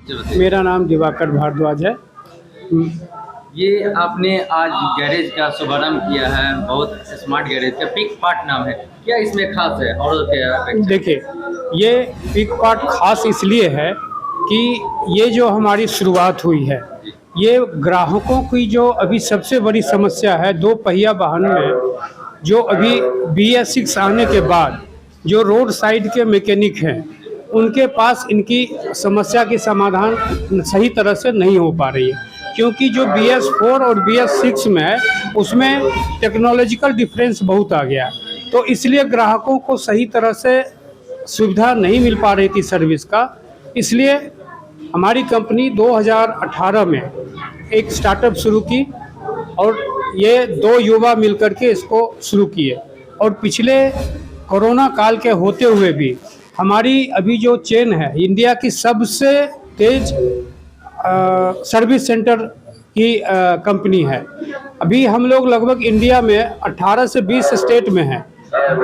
मेरा नाम दिवाकर भारद्वाज है। ये आपने आज गैरेज का शुभारंभ किया है, बहुत स्मार्ट गैरेज का, पिक पार्ट नाम है, क्या इसमें खास है और क्या? देखिए, ये पिक पार्ट खास इसलिए है कि ये जो हमारी शुरुआत हुई है, ये ग्राहकों की जो अभी सबसे बड़ी समस्या है दो पहिया वाहन में, जो अभी BS6 आने के बाद जो रोड साइड के मैकेनिक हैं उनके पास इनकी समस्या की समाधान सही तरह से नहीं हो पा रही है, क्योंकि जो BS4 और BS6 में है उसमें टेक्नोलॉजिकल डिफरेंस बहुत आ गया, तो इसलिए ग्राहकों को सही तरह से सुविधा नहीं मिल पा रही थी सर्विस का। इसलिए हमारी कंपनी 2018 में एक स्टार्टअप शुरू की और ये दो युवा मिलकर के इसको शुरू किए, और पिछले कोरोना काल के होते हुए भी हमारी अभी जो चेन है इंडिया की सबसे तेज सर्विस सेंटर की कंपनी है। अभी हम लोग लगभग इंडिया में 18 से 20 स्टेट में हैं,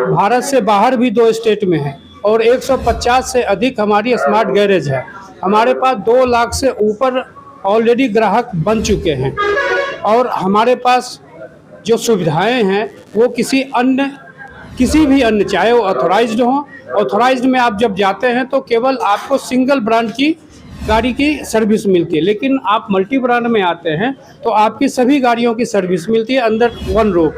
भारत से बाहर भी 2 स्टेट में हैं, और 150 से अधिक हमारी स्मार्ट गैरेज है। हमारे पास 2 लाख से ऊपर ऑलरेडी ग्राहक बन चुके हैं, और हमारे पास जो सुविधाएं हैं वो किसी भी अन्य चाहे वो ऑथोराइज्ड हो, ऑथोराइज्ड में आप जब जाते हैं तो केवल आपको सिंगल ब्रांड की गाड़ी की सर्विस मिलती है, लेकिन आप मल्टी ब्रांड में आते हैं तो आपकी सभी गाड़ियों की सर्विस मिलती है अंदर वन रूफ।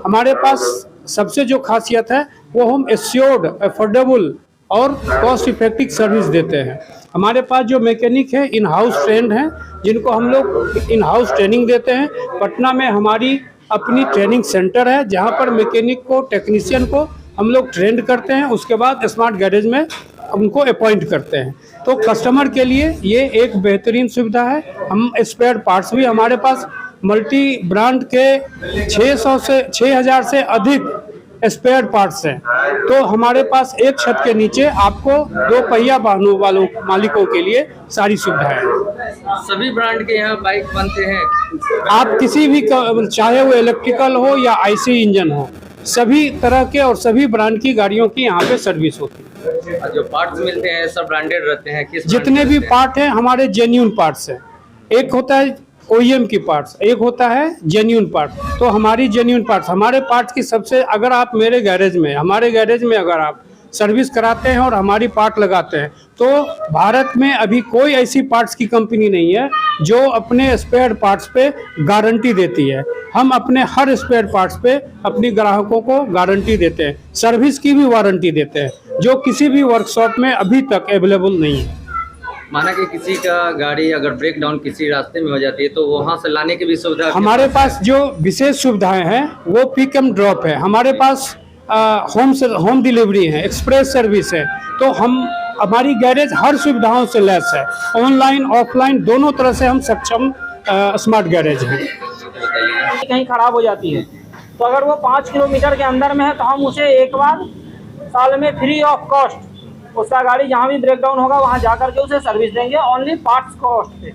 हमारे पास सबसे जो खासियत है वो हम एश्योर्ड, अफोर्डेबल और कॉस्ट इफेक्टिव सर्विस देते हैं। हमारे पास जो मैकेनिक है इन हाउस ट्रेंड हैं, जिनको हम लोग इन हाउस ट्रेनिंग देते हैं। पटना में हमारी अपनी ट्रेनिंग सेंटर है जहां पर मैकेनिक को, टेक्नीशियन को हम लोग ट्रेंड करते हैं, उसके बाद स्मार्ट गैरेज में उनको अपॉइंट करते हैं। तो कस्टमर के लिए ये एक बेहतरीन सुविधा है। हम स्पेयर पार्ट्स भी, हमारे पास मल्टी ब्रांड के 6000 से अधिक स्पेयर पार्ट्स हैं। तो हमारे पास एक छत के नीचे आपको 2 पहिया वाहनों वालों मालिकों के लिए सारी सुविधाएं हैं। सभी ब्रांड के यहाँ बाइक बनते हैं? आप किसी भी, चाहे वो इलेक्ट्रिकल हो या IC इंजन हो, सभी तरह के और सभी ब्रांड की गाड़ियों की यहाँ पे सर्विस होती है। जो पार्ट्स मिलते हैं सब ब्रांडेड रहते हैं? किस जितने भी पार्ट हैं हमारे जेन्युइन पार्ट्स हैं। एक होता है OEM की पार्ट्स, एक होता है जेन्युइन पार्ट। तो हमारी जेन्युइन पार्ट्स, हमारे पार्ट्स की सबसे, अगर आप मेरे गैरेज में, हमारे गैरेज में अगर आप सर्विस कराते हैं और हमारी पार्ट लगाते हैं तो भारत में अभी कोई ऐसी पार्ट्स की कंपनी नहीं है जो अपने स्पेयर पार्ट्स पे गारंटी देती है। हम अपने हर स्पेयर पार्ट्स पे अपनी ग्राहकों को गारंटी देते हैं, सर्विस की भी वारंटी देते हैं, जो किसी भी वर्कशॉप में अभी तक अवेलेबल नहीं है। माना कि किसी का गाड़ी अगर ब्रेक डाउन किसी रास्ते में हो जाती है तो वहाँ से लाने की भी सुविधा? हमारे पास जो विशेष सुविधाएं हैं वो पिक एंड ड्रॉप है। हमारे पास होम डिलीवरी है, एक्सप्रेस सर्विस है। तो हमारी गैरेज हर सुविधाओं से लैस है, ऑनलाइन ऑफलाइन दोनों तरह से हम सक्षम स्मार्ट गैरेज हैं। कहीं खराब हो जाती है तो अगर वो 5 किलोमीटर के अंदर में है तो हम उसे एक बार साल में फ्री ऑफ कॉस्ट उसका गाड़ी जहाँ भी ब्रेक डाउन होगा वहाँ जा करके उसे सर्विस देंगे, ओनली पार्ट्स कॉस्ट पे।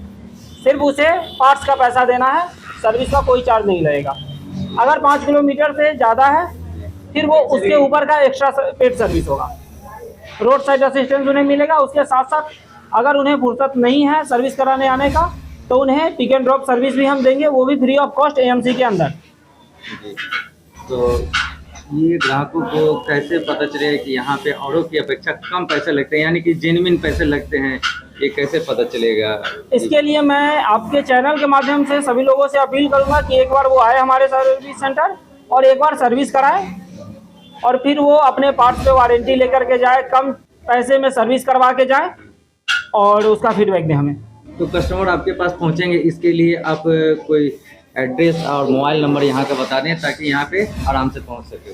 सिर्फ उसे पार्ट्स का पैसा देना है, सर्विस का कोई चार्ज नहीं लगेगा। अगर 5 किलोमीटर से ज़्यादा है फिर वो उसके ऊपर का एक्स्ट्रा पेड सर्विस होगा, रोड साइड असिस्टेंस उन्हें मिलेगा। उसके साथ साथ अगर उन्हें फुर्सत नहीं है सर्विस कराने आने का तो उन्हें पिक एंड ड्रॉप सर्विस भी हम देंगे, वो भी फ्री ऑफ कॉस्ट AMC के अंदर। तो ये ग्राहकों को कैसे पता चलेगा कि यहाँ पे औरों की अपेक्षा कम पैसे लगते हैं, यानी कि जेन्युइन पैसे लगते हैं, ये कैसे पता चलेगा? इसके लिए मैं आपके चैनल के माध्यम से सभी लोगों से अपील करूंगा कि एक बार वो आए हमारे सर्विस सेंटर और एक बार सर्विस कराए और फिर वो अपने पार्ट्स पे वारंटी लेकर के जाए, कम पैसे में सर्विस करवा के जाए और उसका फीडबैक दें हमें। तो कस्टमर आपके पास पहुँचेंगे, इसके लिए आप कोई एड्रेस और मोबाइल नंबर यहाँ का बता दें ताकि यहाँ पे आराम से पहुँच सके।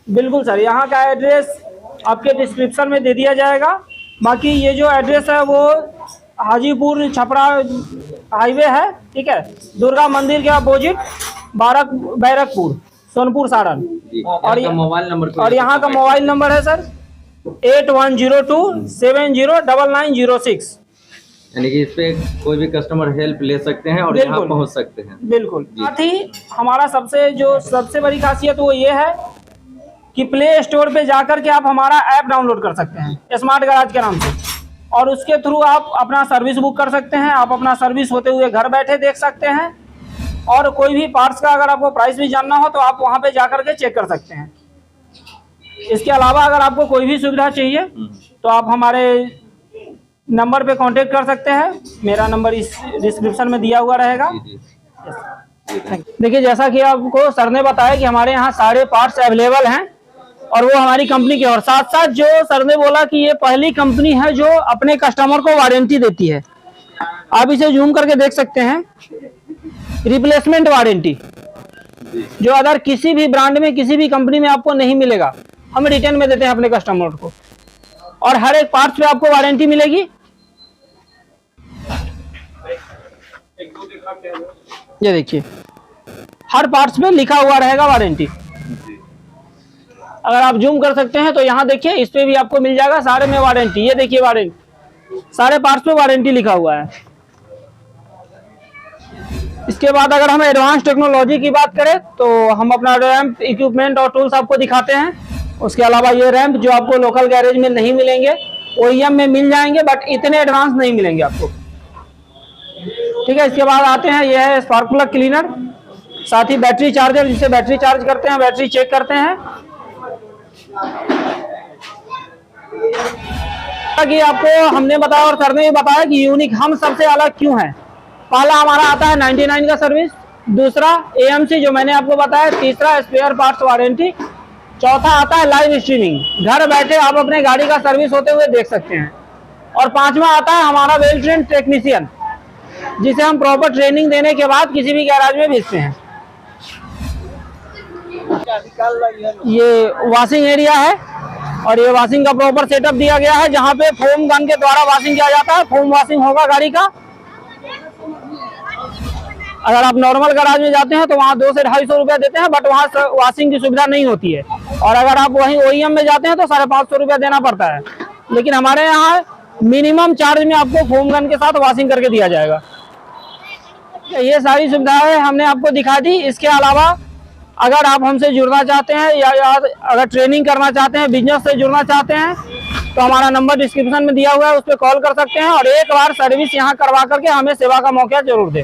बिल्कुल सर, यहाँ का एड्रेस आपके डिस्क्रिप्शन में दे दिया जाएगा। बाकी ये जो एड्रेस है वो हाजीपुर छपरा हाईवे है, ठीक है, दुर्गा मंदिर के अपोजिट बैरकपुर, सोनपुर, सारण। और यहाँ का मोबाइल नंबर है सर 8102709906। यानी कि इस पे कोई भी कस्टमर हेल्प ले सकते हैं और यहाँ पहुँच सकते हैं। बिल्कुल। साथ ही हमारा सबसे बड़ी खासियत वो ये है कि प्ले स्टोर पे जाकर के आप हमारा ऐप डाउनलोड कर सकते हैं स्मार्ट गैराज के नाम से। और उसके थ्रू आप अपना सर्विस बुक कर सकते हैं। आप अपना सर्विस होते हुए घर बैठे देख सकते हैं, और कोई भी पार्ट्स का अगर आपको प्राइस भी जानना हो तो आप वहां पे जाकर के चेक कर सकते हैं। इसके अलावा अगर आपको कोई भी सुविधा चाहिए तो आप हमारे नंबर पे कांटेक्ट कर सकते हैं। मेरा नंबर इस डिस्क्रिप्शन में दिया हुआ रहेगा। देखिए, जैसा कि आपको सर ने बताया कि हमारे यहाँ सारे पार्ट्स अवेलेबल हैं, और वो हमारी कंपनी के, और साथ साथ जो सर ने बोला कि ये पहली कंपनी है जो अपने कस्टमर को वारंटी देती है। आप इसे जूम करके देख सकते हैं, रिप्लेसमेंट वारंटी, जो अदर किसी भी ब्रांड में किसी भी कंपनी में आपको नहीं मिलेगा, हम रिटर्न में देते हैं अपने कस्टमर को। और हर एक पार्ट्स पे आपको वारंटी मिलेगी। ये देखिए, हर पार्ट्स में लिखा हुआ रहेगा वारंटी। अगर आप जूम कर सकते हैं तो यहाँ देखिए, इस पे भी आपको मिल जाएगा सारे में वारंटी। ये देखिए वारंटी, सारे पार्ट्स पे वारंटी लिखा हुआ है। इसके बाद अगर हम एडवांस टेक्नोलॉजी की बात करें तो हम अपना रैंप इक्विपमेंट और टूल्स आपको दिखाते हैं। उसके अलावा ये रैंप जो आपको लोकल गैरेज में नहीं मिलेंगे, OEM में मिल जाएंगे, बट इतने एडवांस नहीं मिलेंगे आपको। ठीक है, इसके बाद आते हैं, यह है स्पार्क प्लग क्लीनर, साथ ही बैटरी चार्जर, जिससे बैटरी चार्ज करते हैं, बैटरी चेक करते हैं। कि आपको हमने बताया और सर ने भी बताया कि यूनिक हम सबसे अलग क्यों हैं। पहला हमारा आता है 99 का सर्विस, दूसरा AMC जो मैंने आपको बताया, तीसरा स्पेयर पार्ट्स वारंटी, चौथा आता है लाइव स्ट्रीमिंग, घर बैठे आप अपने गाड़ी का सर्विस होते हुए देख सकते हैं, और पांचवा आता है हमारा वेल ट्रेन टेक्नीशियन, जिसे हम प्रॉपर ट्रेनिंग देने के बाद किसी भी गैराज में भेजते हैं। ये वॉशिंग एरिया है, और ये वॉशिंग का प्रॉपर सेटअप दिया गया है, जहाँ पे फोम गन के द्वारा वॉशिंग किया जाता है। फोम वॉशिंग होगा गाड़ी का। अगर आप नॉर्मल गैराज में जाते हैं तो वहाँ 200 से 250 रुपया देते हैं, बट वहाँ वॉशिंग की सुविधा नहीं होती है। और अगर आप वहीं OEM में जाते हैं तो 550 रुपया देना पड़ता है। लेकिन हमारे यहाँ मिनिमम चार्ज में आपको फोम गन के साथ वॉशिंग करके दिया जाएगा। ये सारी सुविधाएं हमने आपको दिखा दी। इसके अलावा अगर आप हमसे जुड़ना चाहते हैं या अगर ट्रेनिंग करना चाहते हैं, बिजनेस से जुड़ना चाहते हैं, तो हमारा नंबर डिस्क्रिप्शन में दिया हुआ है, उस पर कॉल कर सकते हैं, और एक बार सर्विस यहाँ करवा करके हमें सेवा का मौका जरूर दें।